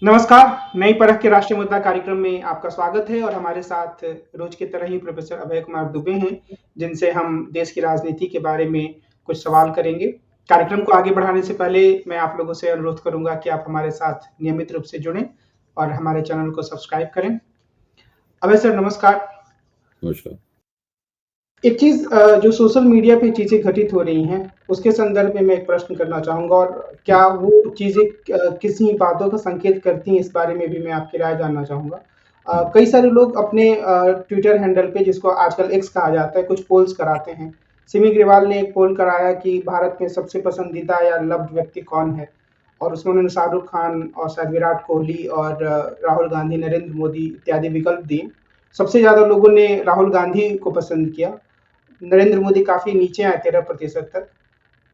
नमस्कार, नई परख के राष्ट्रीय मुद्दा कार्यक्रम में आपका स्वागत है और हमारे साथ रोज की तरह ही प्रोफेसर अभय कुमार दुबे हैं, जिनसे हम देश की राजनीति के बारे में कुछ सवाल करेंगे। कार्यक्रम को आगे बढ़ाने से पहले मैं आप लोगों से अनुरोध करूंगा कि आप हमारे साथ नियमित रूप से जुड़ें और हमारे चैनल को सब्सक्राइब करें। अभय सर नमस्कार। नमस्कार। एक चीज जो सोशल मीडिया पे चीजें घटित हो रही हैं, उसके संदर्भ में मैं एक प्रश्न करना चाहूंगा और क्या वो चीजें किसी बातों का संकेत करती हैं, इस बारे में भी मैं आपकी राय जानना चाहूंगा। कई सारे लोग अपने ट्विटर हैंडल पे, जिसको आजकल एक्स कहा जाता है, कुछ पोल्स कराते हैं। सिमी ग्रेवाल ने एक पोल कराया कि भारत में सबसे पसंदीदा या लव्ड व्यक्ति कौन है, और उसमें उन्होंने शाहरुख खान और शायद विराट कोहली और राहुल गांधी, नरेंद्र मोदी इत्यादि विकल्प दिए। सबसे ज्यादा लोगों ने राहुल गांधी को पसंद किया, नरेंद्र मोदी काफी नीचे आए 13% तक।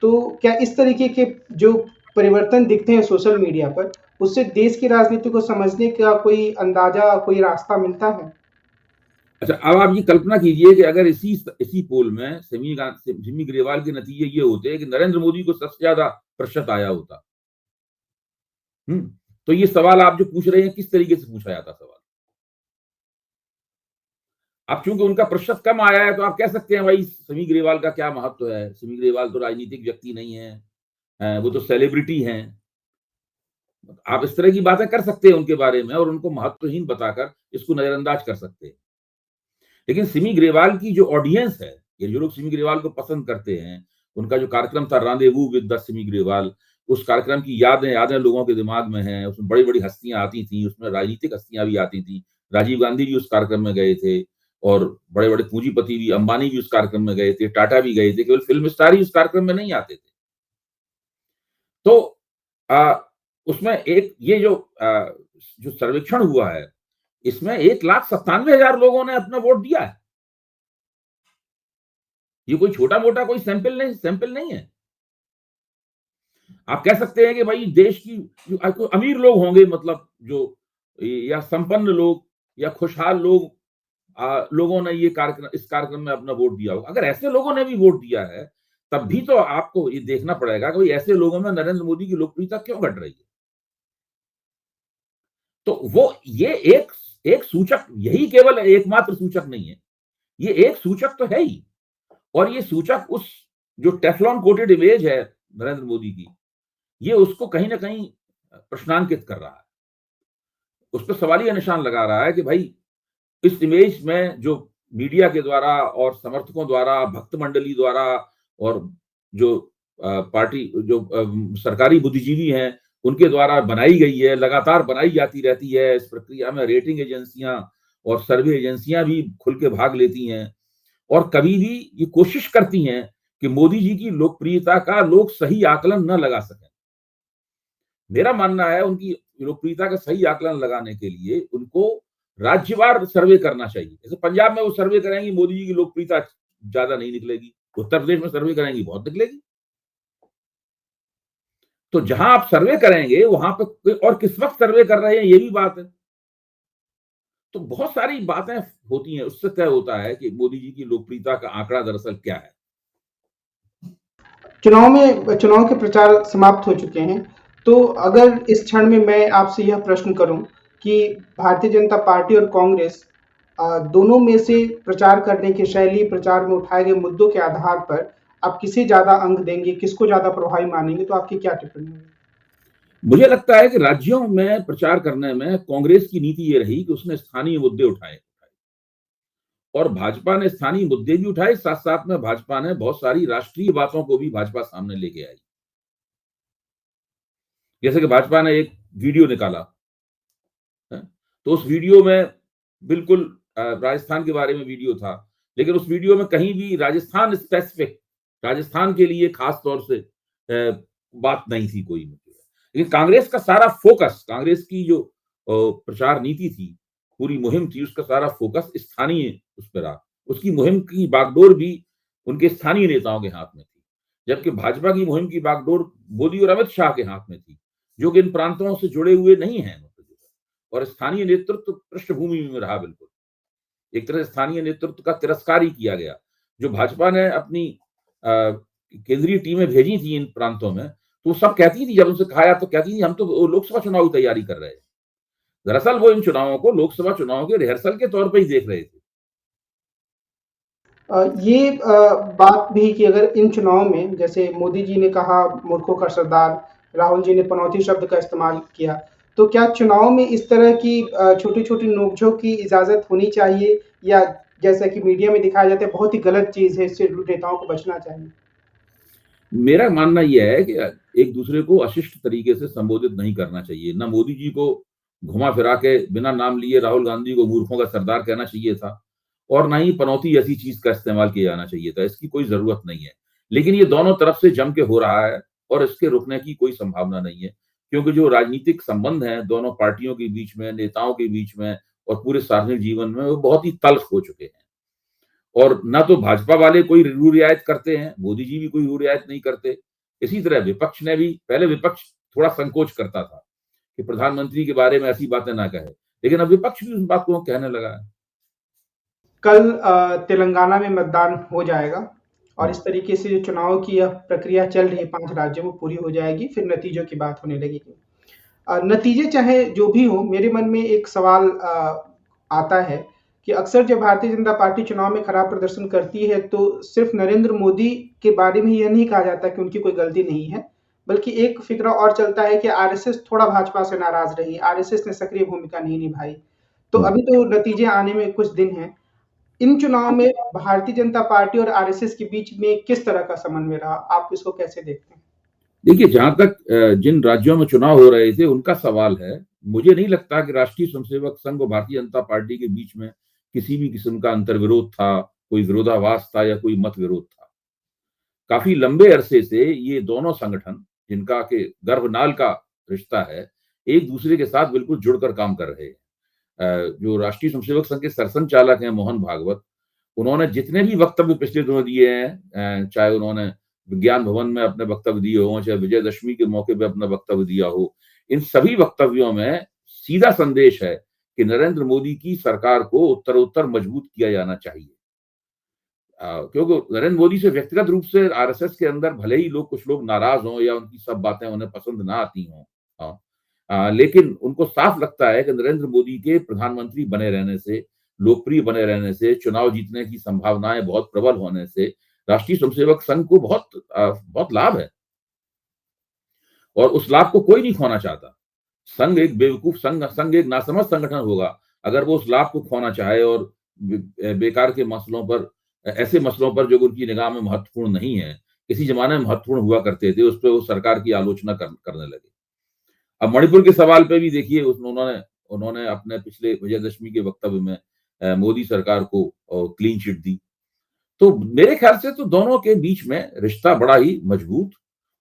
तो क्या इस तरीके के जो परिवर्तन दिखते हैं सोशल मीडिया पर, उससे देश की राजनीति को समझने का कोई अंदाजा, कोई रास्ता मिलता है? अच्छा, अब आप ये कल्पना कीजिए कि अगर इसी इसी पोल में सिमी ग्रेवाल के नतीजे ये होते कि नरेंद्र मोदी को सबसे ज्यादा प्रतिशत आया होता। तो ये सवाल आप जो पूछ रहे हैं, किस तरीके से पूछा जाता सवाल? अब चूंकि उनका प्रतिशत कम आया है, तो आप कह सकते हैं भाई सिमी ग्रेवाल का क्या महत्व है, सिमी ग्रेवाल तो राजनीतिक व्यक्ति नहीं है, वो तो सेलिब्रिटी हैं। आप इस तरह की बातें कर सकते हैं उनके बारे में और उनको महत्वहीन बताकर इसको नजरअंदाज कर सकते हैं। लेकिन सिमी ग्रेवाल की जो ऑडियंस है, ये जो लोग सिमी ग्रेवाल को पसंद करते हैं, उनका जो कार्यक्रम था रांडेवू विद द सिमी ग्रेवाल, उस कार्यक्रम की यादें यादें लोगों के दिमाग में हैं। उसमें बड़ी बड़ी हस्तियां आती थी, उसमें राजनीतिक हस्तियां भी आती थी। राजीव गांधी भी उस कार्यक्रम में गए थे और बड़े बड़े पूंजीपति भी, अंबानी भी उस कार्यक्रम में गए थे, टाटा भी गए थे। केवल फिल्म स्टार ही उस कार्यक्रम में नहीं आते थे। तो आ, उसमें एक ये जो सर्वेक्षण हुआ है, इसमें 1,97,000 लोगों ने अपना वोट दिया है। ये कोई छोटा मोटा कोई सैंपल नहीं है। आप कह सकते हैं कि भाई देश की जो अमीर लोग होंगे, मतलब जो या संपन्न लोग या खुशहाल लोग, लोगों ने इस कार्यक्रम में अपना वोट दिया होगा। अगर ऐसे लोगों ने भी वोट दिया है, तब भी तो आपको ये देखना पड़ेगा कि भाई ऐसे लोगों में नरेंद्र मोदी की लोकप्रियता क्यों घट रही है। तो वो ये एक एक सूचक, यही केवल एकमात्र सूचक नहीं है, ये एक सूचक तो है ही। और ये सूचक उस जो टेफ्लॉन कोटेड इमेज है नरेंद्र मोदी की, ये उसको कहीं ना कहीं प्रश्नांकित कर रहा है, उस पर सवालिया निशान लगा रहा है कि भाई इस इमेज में जो मीडिया के द्वारा और समर्थकों द्वारा, भक्त मंडली द्वारा और जो पार्टी जो सरकारी बुद्धिजीवी हैं, उनके द्वारा बनाई गई है, लगातार बनाई जाती रहती है। इस प्रक्रिया में रेटिंग एजेंसियां और सर्वे एजेंसियां भी खुल के भाग लेती हैं और कभी भी ये कोशिश करती हैं कि मोदी जी की लोकप्रियता का लोग सही आकलन न लगा सकें। मेरा मानना है उनकी लोकप्रियता का सही आकलन लगाने के लिए उनको राज्यवार सर्वे करना चाहिए। जैसे पंजाब में वो सर्वे करेंगी, मोदी जी की लोकप्रियता ज्यादा नहीं निकलेगी। उत्तर प्रदेश में सर्वे करेंगी, बहुत निकलेगी। तो जहां आप सर्वे करेंगे वहां पे और किस वक्त सर्वे कर रहे हैं, ये भी बात है। तो बहुत सारी बातें होती हैं, उससे तय होता है कि मोदी जी की लोकप्रियता का आंकड़ा दरअसल क्या है। चुनाव के प्रचार समाप्त हो चुके हैं। तो अगर इस क्षण में मैं आपसे यह प्रश्न करूं कि भारतीय जनता पार्टी और कांग्रेस दोनों में से प्रचार करने की शैली, प्रचार में उठाए गए मुद्दों के आधार पर आप किसे ज्यादा अंक देंगे, किसको ज्यादा प्रभावी मानेंगे, तो आपकी क्या टिप्पणी होगी? मुझे लगता है कि राज्यों में प्रचार करने में कांग्रेस की नीति ये रही कि उसने स्थानीय मुद्दे उठाए और भाजपा ने स्थानीय मुद्दे भी उठाए, साथ साथ में भाजपा ने बहुत सारी राष्ट्रीय बातों को भी भाजपा सामने लेके आई। जैसे कि भाजपा ने एक वीडियो निकाला है, तो उस वीडियो में बिल्कुल राजस्थान के बारे में वीडियो था, लेकिन उस वीडियो में कहीं भी राजस्थान स्पेसिफिक, राजस्थान के लिए खास तौर से बात नहीं थी कोई। लेकिन कांग्रेस का सारा फोकस, कांग्रेस की जो प्रचार नीति थी, पूरी मुहिम थी, उसका सारा फोकस स्थानीय उस पर रहा। उसकी मुहिम की बागडोर भी उनके स्थानीय नेताओं के हाथ में थी, जबकि भाजपा की मुहिम की बागडोर मोदी और अमित शाह के हाथ में थी, जो कि इन प्रांतों से जुड़े हुए नहीं हैं। और स्थानीय नेतृत्व पृष्ठभूमि में रहा। बिल्कुल एक तरह से स्थानीय नेतृत्व का तिरस्कार ही किया गया। जो भाजपा ने अपनी केंद्रीय टीमें भेजी थी इन प्रांतों में, तो वो सब कहती थी, जब उनसे कहा तो कहती थी हम तो लोकसभा चुनाव की तैयारी कर रहे हैं। दरअसल वो इन चुनावों को लोकसभा चुनावों के रिहर्सल के तौर पे ही देख रहे थे। ये बात भी कि अगर इन चुनाव में जैसे मोदी जी ने कहा मूर्खों का सरदार, राहुल जी ने पनौती शब्द का इस्तेमाल किया, तो क्या चुनाव में इस तरह की छोटी-छोटी नोक-झोंक की इजाज़त होनी चाहिए या जैसा कि मीडिया में दिखाया जाता है बहुत ही गलत चीज़ है, इससे नेताओं को बचना चाहिए? मेरा मानना यह है कि एक दूसरे को अशिष्ट तरीके से संबोधित नहीं करना चाहिए। ना मोदी जी को घुमा-फिरा के बिना नाम लिए राहुल गांधी को मूर्खों का सरदार कहना चाहिए था और ना ही पनौती जैसी चीज़ का इस्तेमाल किया जाना चाहिए था। इसकी कोई ज़रूरत नहीं है। लेकिन ये दोनों तरफ से जम के हो रहा है और इसके रुकने की कोई संभावना नहीं है, क्योंकि जो राजनीतिक संबंध हैं दोनों पार्टियों के बीच में, नेताओं के बीच में और पूरे सार्वजनिक जीवन में, वो बहुत ही तल्ख़ हो चुके हैं। और ना तो भाजपा वाले कोई रू-रियायत करते हैं, मोदी जी भी कोई रू-रियायत नहीं करते। इसी तरह विपक्ष ने भी, पहले विपक्ष थोड़ा संकोच करता था कि प्रधानमंत्री के बारे में ऐसी बातें ना कहे, लेकिन अब विपक्ष भी उस बात को कहने लगा है। कल तेलंगाना में मतदान हो जाएगा और हुँ। इस तरीके से जो चुनाव की यह प्रक्रिया चल रही है 5 राज्यों में पूरी हो जाएगी, फिर नतीजों की बात होने लगेगी। नतीजे चाहे जो भी हों, मेरे मन में एक सवाल आता है कि अक्सर जब भारतीय जनता पार्टी चुनाव में खराब प्रदर्शन करती है, तो सिर्फ़ नरेंद्र मोदी के बारे में यह नहीं कहा जाता कि उनकी कोई गलती नहीं है, बल्कि एक फ़िक्रा और चलता है कि आरएसएस थोड़ा भाजपा से नाराज़ रही, आरएसएस ने सक्रिय भूमिका नहीं निभाई। तो हुँ। अभी तो नतीजे आने में कुछ दिन हैं। इन चुनाव में भारतीय जनता पार्टी और आरएसएस के बीच में किस तरह का समन्वय रहा? आप इसको कैसे देखते हैं? देखिए, जहाँ तक जिन राज्यों में चुनाव हो रहे थे, उनका सवाल है, मुझे नहीं लगता कि राष्ट्रीय स्वयंसेवक संघ और भारतीय जनता पार्टी के बीच में किसी भी किस्म का अंतर्विरोध था, कोई विरोधाभास था या कोई मतविरोध था। काफ़ी लंबे अरसे से ये दोनों संगठन, जिनका कि गर्भनाल का रिश्ता है, एक-दूसरे के साथ बिल्कुल जुड़कर काम कर रहे हैं। जो राष्ट्रीय स्वयंसेवक संघ के सरसंघचालक हैं मोहन भागवत, उन्होंने जितने भी वक्तव्य पिछले दिनों दिए हैं, चाहे उन्होंने विज्ञान भवन में अपने वक्तव्य दिए हों, चाहे विजयदशमी के मौके पे अपना वक्तव्य दिया हो, इन सभी वक्तव्यों में सीधा संदेश है कि नरेंद्र मोदी की सरकार को उत्तरोत्तर मजबूत किया जाना चाहिए। क्योंकि नरेंद्र मोदी से व्यक्तिगत रूप से आरएसएस के अंदर भले ही कुछ लोग नाराज़ हों या उनकी सब बातें उन्हें पसंद ना आती हों, हाँ। लेकिन उनको साफ लगता है कि नरेंद्र मोदी के प्रधानमंत्री बने रहने से, लोकप्रिय बने रहने से, चुनाव जीतने की संभावनाएँ बहुत प्रबल होने से राष्ट्रीय स्वयंसेवक संघ को बहुत लाभ है और उस लाभ को कोई नहीं खोना चाहता। संघ एक बेवकूफ संघ एक नासमझ संगठन होगा, अगर वो उस लाभ को खोना चाहे और बेकार के मसलों पर, ऐसे मसलों पर जो उनकी निगाह में महत्वपूर्ण नहीं है, किसी ज़माने में महत्वपूर्ण हुआ करते थे, उस पे वो सरकार की आलोचना करने लगे। अब मणिपुर के सवाल पे भी देखिए उसमें उन्होंने उन्होंने अपने पिछले विजयदशमी के वक्तव्य में मोदी सरकार को क्लीन चिट दी। तो मेरे ख्याल से तो दोनों के बीच में रिश्ता बड़ा ही मजबूत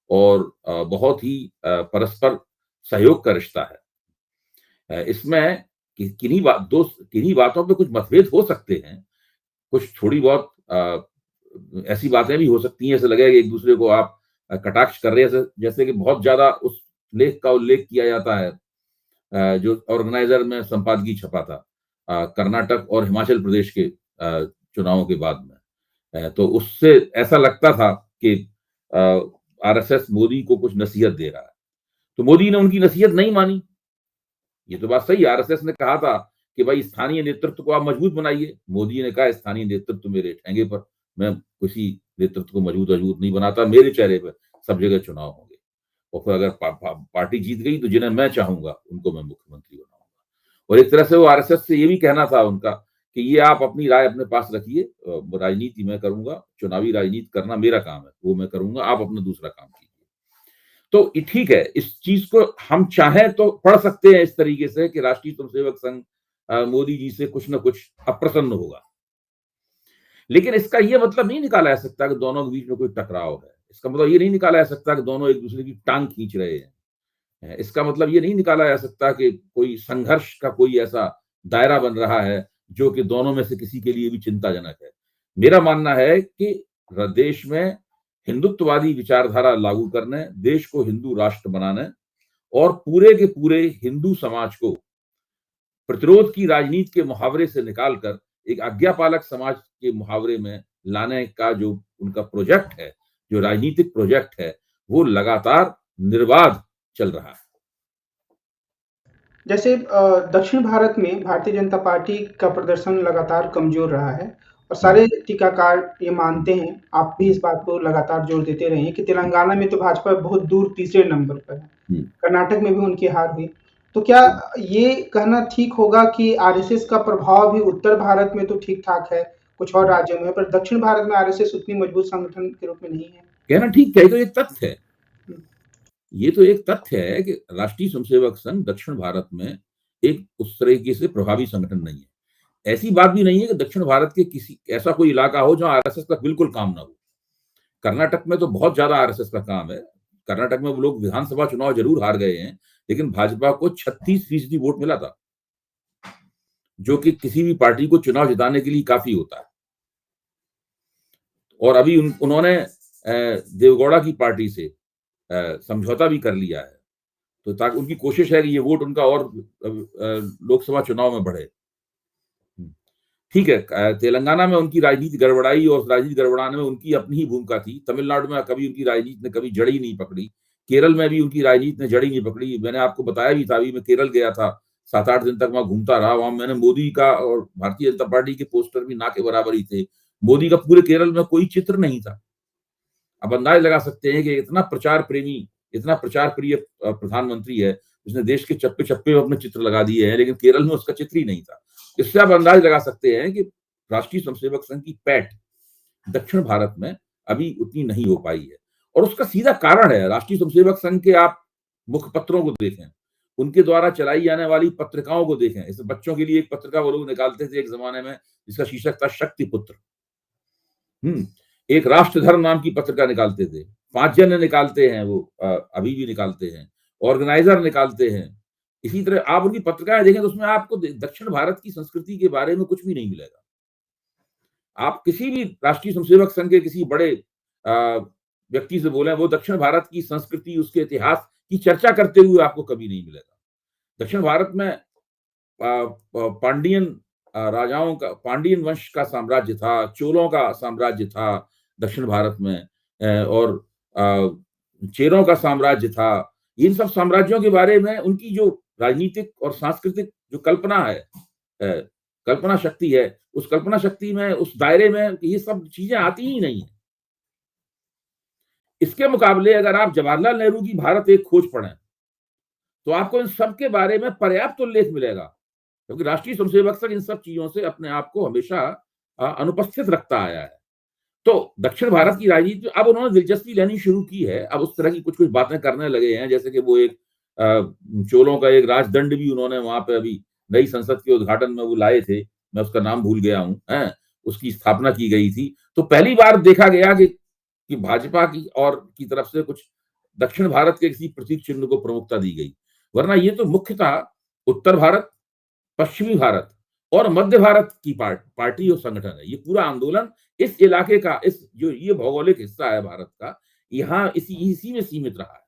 और बहुत ही परस्पर सहयोग का रिश्ता है। इसमें किन्हीं बातों पे कुछ मतभेद हो सकते हैं, कुछ थोड़ी बहुत ऐसी बातें भी हो सकती हैं, ऐसा लगेगा कि एक-दूसरे को आप कटाक्ष कर रहे हैं, जैसे कि बहुत ज़्यादा उस लेख का उल्लेख किया जाता है, जो ऑर्गेनाइज़र में संपादकीय छपा था, कर्नाटक और हिमाचल प्रदेश के चुनावों के बाद में। तो उससे ऐसा लगता था कि अ, आरएसएस मोदी को कुछ नसीहत दे रहा है। तो मोदी ने उनकी नसीहत नहीं मानी। ये तो बात सही है, आरएसएस ने कहा था कि भाई स्थानीय नेतृत्व को आप मजबूत बनाइए। मोदी ने कहा स्थानीय नेतृत्व मेरे ठेंगे पर, मैं किसी नेतृत्व को मजबूत नहीं बनाता, मेरे चेहरे पे सब जगह चुनाव होंगे। और फिर अगर पार्टी जीत गई तो जिन्हें मैं चाहूँगा उनको मैं मुख्यमंत्री बनाऊँगा। और एक तरह से वो आरएसएस से ये भी कहना था उनका कि ये आप अपनी राय अपने पास रखिए, राजनीति मैं करूँगा, चुनावी राजनीति करना मेरा काम है, वो मैं करूँगा, आप अपना दूसरा काम कीजिए। तो ठीक है, इस चीज़ को हम चाहें तो पढ़ सकते हैं इस तरीके से कि राष्ट्रीय स्वयंसेवक संघ मोदी जी से कुछ न कुछ अप्रसन्न होगा। लेकिन इसका ये मतलब नहीं निकाला जा सकता कि दोनों के बीच में कोई टकराव है। इसका मतलब ये नहीं निकाला जा सकता कि दोनों एक-दूसरे की टाँग खींच रहे हैं। इसका मतलब ये नहीं निकाला जा सकता कि कोई संघर्ष का कोई ऐसा दायरा बन रहा है, जो कि दोनों में से किसी के लिए भी चिंताजनक है। मेरा मानना है कि देश में हिंदुत्ववादी विचारधारा लागू करने, देश को हिंदू राष्ट्र बनाने और पूरे के पूरे हिंदू समाज को प्रतिरोध की राजनीति के मुहावरे से निकालकर एक आज्ञापालक समाज के मुहावरे में लाने का जो उनका प्रोजेक्ट है, जो राजनीतिक प्रोजेक्ट है, वो लगातार निर्बाध चल रहा है। जैसे दक्षिण भारत में भारतीय जनता पार्टी का प्रदर्शन लगातार कमज़ोर रहा है और सारे टीकाकार ये मानते हैं, आप भी इस बात को लगातार जोर देते रहे हैं कि तेलंगाना में तो भाजपा बहुत दूर तीसरे नंबर पर है। कर्नाटक में भी उनकी हार हुई। तो क्या ये कहना ठीक होगा कि आरएसएस का प्रभाव भी उत्तर भारत में तो ठीक-ठाक है, कुछ और राज्यों में, पर दक्षिण भारत में आरएसएस उतनी मजबूत संगठन के रूप में नहीं है? कहना ठीक है, ये तो एक तथ्य है। ये तो एक तथ्य है कि राष्ट्रीय स्वयंसेवक संघ दक्षिण भारत में एक उस तरीके से प्रभावी संगठन नहीं है। ऐसी बात भी नहीं है कि दक्षिण भारत के किसी ऐसा कोई इलाका हो जहां आरएसएस का बिल्कुल काम ना हो। कर्नाटक में तो बहुत ज्यादा आरएसएस का काम है। कर्नाटक में वो लोग विधानसभा चुनाव जरूर हार गए हैं, लेकिन भाजपा को 36% वोट मिला था, जो कि किसी भी पार्टी को चुनाव जिताने के लिए काफी होता है। और अभी उन्होंने देवगौड़ा की पार्टी से समझौता भी कर लिया है, तो ताकि उनकी कोशिश है कि ये वोट उनका और लोकसभा चुनाव में बढ़े। ठीक है, तेलंगाना में उनकी राजनीति गड़बड़ाई और राजनीति गड़बड़ाने में उनकी अपनी ही भूमिका थी। तमिलनाडु में कभी उनकी राजनीति ने कभी जड़ ही नहीं पकड़ी। केरल में भी उनकी राजनीति ने जड़ ही नहीं पकड़ी। मैंने आपको बताया भी था, अभी मैं केरल गया था, 7-8 दिन तक वहां घूमता रहा। वहां मैंने मोदी का और भारतीय जनता पार्टी के पोस्टर भी ना के बराबर ही थे। मोदी का पूरे केरल में कोई चित्र नहीं था। अब अंदाज लगा सकते हैं कि इतना प्रचार प्रेमी, इतना प्रचार प्रिय प्रधानमंत्री है, उसने देश के चप्पे चप्पे में अपने चित्र लगा दिए हैं, लेकिन केरल में उसका चित्र ही नहीं था। इससे आप अंदाज लगा सकते हैं कि राष्ट्रीय स्वयंसेवक संघ की पैठ दक्षिण भारत में अभी उतनी नहीं हो पाई है। और उसका सीधा कारण है, राष्ट्रीय स्वयंसेवक संघ के आप मुखपत्रों को देखें, उनके द्वारा चलाई जाने वाली पत्रिकाओं को देखें। इस बच्चों के लिए एक पत्रिका वो लोग निकालते थे एक जमाने में, जिसका शीर्षक था शक्ति पुत्र। एक राष्ट्र धर्म नाम की पत्रिका निकालते थे, 5 जन निकालते हैं वो, अभी भी निकालते हैं, ऑर्गेनाइजर निकालते हैं। इसी तरह आप उनकी पत्रिकाएं देखें तो उसमें आपको दक्षिण भारत की संस्कृति के बारे में कुछ भी नहीं मिलेगा। आप किसी भी राष्ट्रीय स्वयंसेवक संघ के किसी बड़े व्यक्ति से बोले, वो दक्षिण भारत की संस्कृति, उसके इतिहास की चर्चा करते हुए आपको कभी नहीं मिलेगा। दक्षिण भारत में पांडियन राजाओं का, पांडियन वंश का साम्राज्य था, चोलों का साम्राज्य था दक्षिण भारत में, और चेरों का साम्राज्य था। इन सब साम्राज्यों के बारे में उनकी जो राजनीतिक और सांस्कृतिक जो कल्पना है, कल्पना शक्ति है, उस कल्पना शक्ति में, उस दायरे में ये सब चीजें आती ही नहीं है। इसके मुकाबले अगर आप जवाहरलाल नेहरू की भारत एक खोज पढ़ें तो आपको इन सब के बारे में पर्याप्त उल्लेख मिलेगा, क्योंकि राष्ट्रीय स्वयंसेवक संघ इन सब चीजों से अपने आप को हमेशा अनुपस्थित रखता आया है। तो दक्षिण भारत की राजनीति अब उन्होंने दिलचस्पी लेनी शुरू की है। अब उस तरह की कुछ कुछ बातें करने लगे हैं, जैसे कि वो एक चोलों का एक राजदंड भी उन्होंने वहां पे अभी नई संसद के उद्घाटन में वो लाए थे, मैं उसका नाम भूल गया हूं, उसकी स्थापना की गई थी। तो पहली बार देखा गया कि भाजपा की और की तरफ से कुछ दक्षिण भारत के किसी प्रतीक चिन्ह को प्रमुखता दी गई, वरना ये तो मुख्यतः उत्तर भारत, पश्चिमी भारत और मध्य भारत की पार्टी और संगठन है। ये पूरा आंदोलन इस इलाके का, इस जो ये भौगोलिक हिस्सा है भारत का, यहाँ इसी में सीमित रहा है।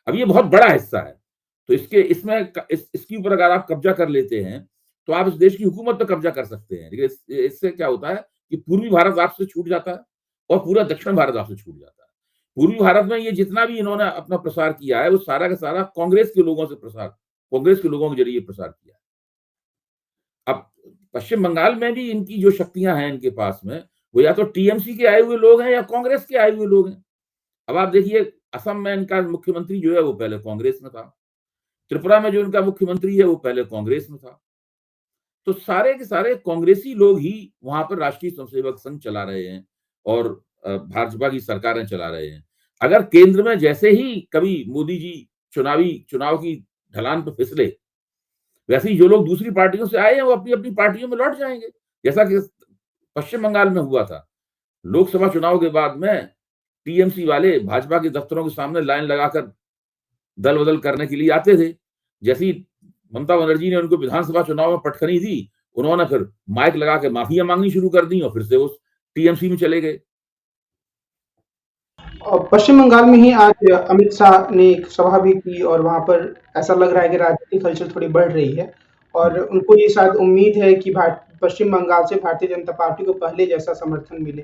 अब ये बहुत बड़ा हिस्सा है, तो इसके ऊपर अगर आप कब्जा कर लेते हैं तो आप इस देश की हुकूमत पर कब्जा कर सकते हैं। लेकिन इससे क्या होता है कि पूर्वी भारत आपसे छूट जाता है और पूरा दक्षिण भारत आपसे छूट जाता है। पूर्वी भारत में ये जितना भी इन्होंने अपना प्रसार किया है, वो सारा का सारा कांग्रेस के लोगों के जरिए प्रसार किया है। अब पश्चिम बंगाल में भी इनकी जो शक्तियां हैं इनके पास में, वो या तो टीएमसी के आए हुए लोग हैं या कांग्रेस के आए हुए लोग हैं। अब आप देखिए, असम में इनका मुख्यमंत्री जो है वो पहले कांग्रेस में था, त्रिपुरा में जो इनका मुख्यमंत्री है वो पहले कांग्रेस में था। तो सारे के सारे कांग्रेसी लोग ही वहां पर राष्ट्रीय स्वयंसेवक संघ चला रहे हैं और भाजपा की सरकारें चला रहे हैं। अगर केंद्र में जैसे ही कभी मोदी जी चुनाव की ढलान पर फिसले, वैसे ही जो लोग दूसरी पार्टियों से आए हैं वो अपनी अपनी पार्टियों में लौट जाएंगे, जैसा कि पश्चिम बंगाल में हुआ था। लोकसभा चुनाव के बाद में टीएमसी वाले भाजपा के दफ्तरों के सामने लाइन लगाकर दल बदल करने के लिए आते थे। जैसे ही ममता बनर्जी ने उनको विधानसभा चुनाव में पटखनी दी, उन्होंने फिर माइक लगा के माफिया मांगनी शुरू कर दी और फिर से उस टीएमसी में चले गए। और पश्चिम बंगाल में ही आज अमित शाह ने एक सभा भी की और वहाँ पर ऐसा लग रहा है कि राजनीतिक हलचल थोड़ी बढ़ रही है और उनको ये शायद उम्मीद है कि पश्चिम बंगाल से भारतीय जनता पार्टी को पहले जैसा समर्थन मिले।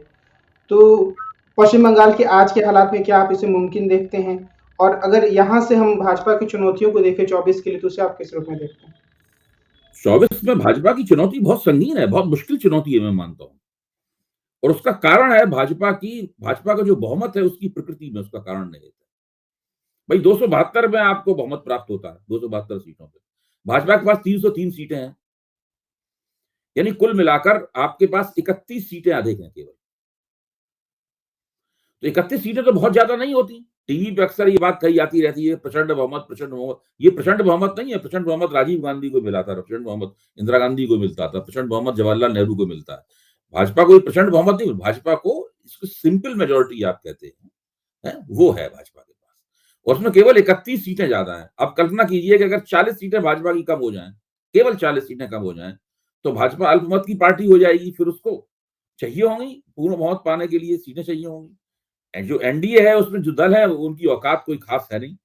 तो पश्चिम बंगाल के आज के हालात में क्या आप इसे मुमकिन देखते हैं? और अगर यहाँ से हम भाजपा की चुनौतियों को देखें 24 के लिए, तो उसे आप किस रूप में देखते हैं? 24 में भाजपा की चुनौती बहुत संगीन है, बहुत मुश्किल चुनौती है, मैं मानता हूँ। और उसका कारण है भाजपा का जो बहुमत है उसकी प्रकृति में उसका कारण नहीं है। भाई 272 में आपको बहुमत प्राप्त होता है, 272 सीटों पे। भाजपा के पास 303 सीटें हैं। यानी कुल मिलाकर आपके पास 31 सीटें अधिक हैं केवल। तो 31 सीटें तो बहुत ज्यादा नहीं होती। टीवी पे अक्सर ये बात कही जाती रहती है, प्रचंड बहुमत, प्रचंड बहुमत। ये प्रचंड बहुमत नहीं है। प्रचंड बहुमत राजीव गांधी को मिला था, प्रचंड बहुमत इंदिरा गांधी को मिलता था, प्रचंड बहुमत जवाहरलाल नेहरू को मिलता है। भाजपा को प्रचंड बहुमत नहीं, भाजपा को इसको सिंपल मेजोरिटी आप कहते हैं, वो है भाजपा के पास। और उसमें केवल 31 सीटें ज्यादा हैं। आप कल्पना कीजिए कि अगर 40 सीटें भाजपा की कम हो जाएं, केवल 40 सीटें कम हो जाएं, तो भाजपा अल्पमत की पार्टी हो जाएगी। फिर उसको चाहिए होंगी पूर्ण बहुमत पाने के लिए सीटें चाहिए होंगी। जो एनडीए है उसमें जो दल है उनकी औकात कोई खास है नहीं।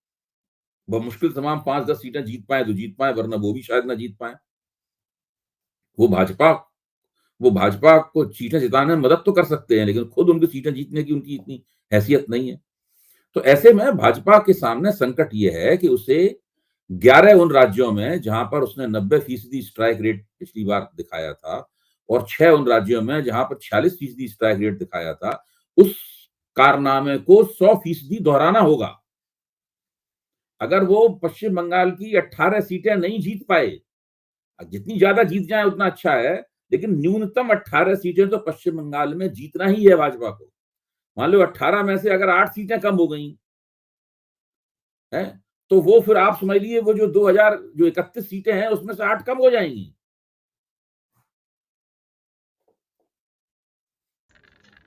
मुश्किल तमाम 5-10 सीटें जीत पाए तो जीत पाए, वरना वो भी शायद ना जीत पाए। वो भाजपा को सीटें जिताने में मदद तो कर सकते हैं, लेकिन खुद उनकी सीटें जीतने की उनकी इतनी हैसियत नहीं है। तो ऐसे में भाजपा के सामने संकट ये है कि उसे 11 उन राज्यों में जहां पर उसने 90% स्ट्राइक रेट पिछली बार दिखाया था, और 6 उन राज्यों में जहां पर 46% स्ट्राइक रेट दिखाया था, उस कारनामे को 100% दोहराना होगा। अगर वो पश्चिम बंगाल की 18 सीटें नहीं जीत पाए, जितनी ज्यादा जीत जाए उतना अच्छा है, लेकिन न्यूनतम 18 सीटें तो पश्चिम बंगाल में जीतना ही है भाजपा को। मान लो 18 में से अगर 8 सीटें कम हो गई है, तो वो फिर आप समझ लीजिए वो जो 31 सीटें हैं उसमें से 8 कम हो जाएंगी।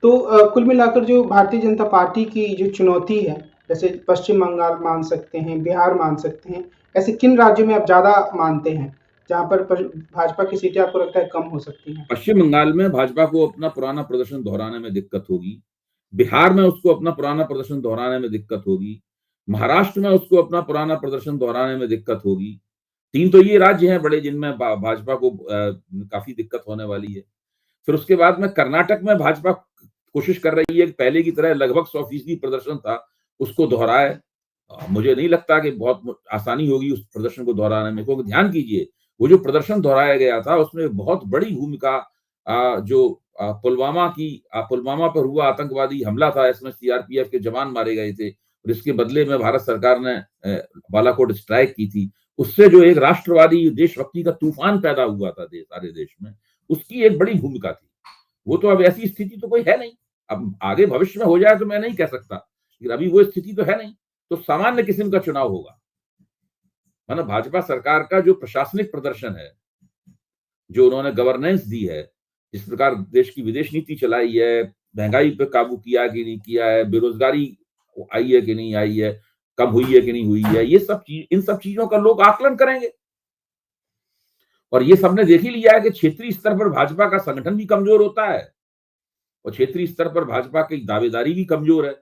तो कुल मिलाकर जो भारतीय जनता पार्टी की जो चुनौती है, जैसे पश्चिम बंगाल मान सकते हैं, बिहार मान सकते हैं, ऐसे किन राज्यों में आप ज़्यादा मानते हैं, जहाँ पर भाजपा की सीटें आपको लगता है कम हो सकती हैं? पश्चिम बंगाल में भाजपा को अपना पुराना प्रदर्शन दोहराने में दिक्कत होगी। बिहार में उसको अपना पुराना प्रदर्शन दोहराने में दिक्कत होगी। महाराष्ट्र में उसको अपना पुराना प्रदर्शन दोहराने में दिक्कत होगी। 3 तो ये राज्य हैं बड़े जिनमें भाजपा को काफी दिक्कत होने वाली है। फिर उसके बाद में कर्नाटक में भाजपा कोशिश कर रही है कि पहले की तरह लगभग 100% प्रदर्शन था उसको दोहराए। मुझे नहीं लगता कि बहुत आसानी होगी उस प्रदर्शन को दोहराने में, क्योंकि ध्यान कीजिए वो जो प्रदर्शन दोहराया गया था उसमें बहुत बड़ी भूमिका जो पुलवामा पर हुआ आतंकवादी हमला था, इसमें सीआरपीएफ के जवान मारे गए थे और इसके बदले में भारत सरकार ने बालाकोट स्ट्राइक की थी। उससे जो एक राष्ट्रवादी देशभक्ति का तूफान पैदा हुआ था सारे देश में, उसकी एक बड़ी भूमिका थी। वो तो अब ऐसी स्थिति तो कोई है नहीं। अब आगे भविष्य में हो जाए तो मैं नहीं कह सकता, लेकिन अभी वो स्थिति तो है नहीं। तो सामान्य किस्म का चुनाव होगा। मतलब भाजपा सरकार का जो प्रशासनिक प्रदर्शन है, जो उन्होंने गवर्नेंस दी है, जिस प्रकार देश की विदेश नीति चलाई है, महंगाई पे काबू किया कि नहीं किया है, बेरोजगारी आई है कि नहीं आई है, कम हुई है कि नहीं हुई है, इन सब चीजों का लोग आकलन करेंगे। और ये सबने देख ही लिया है कि क्षेत्रीय स्तर पर भाजपा का संगठन भी कमजोर होता है और क्षेत्रीय स्तर पर भाजपा की दावेदारी भी कमजोर है।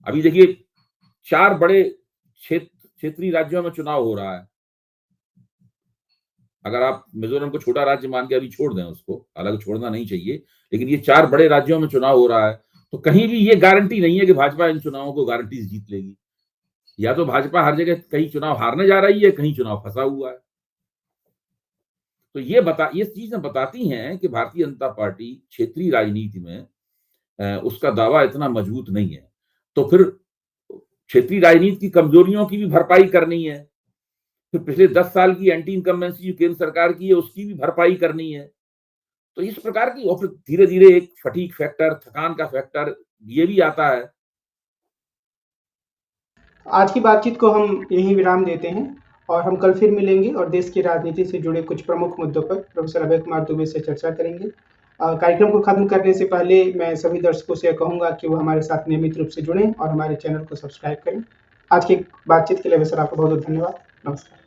अभी देखिए 4 बड़े क्षेत्रीय राज्यों में चुनाव हो रहा है। अगर आप मिजोरम को छोटा राज्य मान के अभी छोड़ दें उसको, हालांकि छोड़ना नहीं चाहिए, लेकिन ये 4 बड़े राज्यों में चुनाव हो रहा है, तो कहीं भी ये गारंटी नहीं है कि भाजपा इन चुनावों को गारंटी जीत लेगी। या तो भाजपा हर जगह कहीं चुनाव हारने जा रही है, कहीं चुनाव फंसा हुआ है। तो ये चीजें बताती हैं कि भारतीय जनता पार्टी क्षेत्रीय राजनीति में उसका दावा इतना मजबूत नहीं है। तो फिर क्षेत्रीय राजनीति की कमजोरियों की भी भरपाई करनी है। फिर पिछले 10 साल की एंटी इनकम्बेंसी जो केंद्र सरकार की है उसकी भी भरपाई करनी है। तो इस प्रकार की, और फिर धीरे धीरे एक फटीग फैक्टर, थकान का फैक्टर ये भी आता है। आज की बातचीत को हम यहीं विराम देते हैं और हम कल फिर मिलेंगे और देश की राजनीति से जुड़े कुछ प्रमुख मुद्दों पर प्रोफेसर अभय कुमार दुबे से चर्चा करेंगे। कार्यक्रम को खत्म करने से पहले मैं सभी दर्शकों से कहूंगा कि वो हमारे साथ नियमित रूप से जुड़ें और हमारे चैनल को सब्सक्राइब करें। आज की बातचीत के लिए सर आपका बहुत बहुत धन्यवाद। नमस्कार।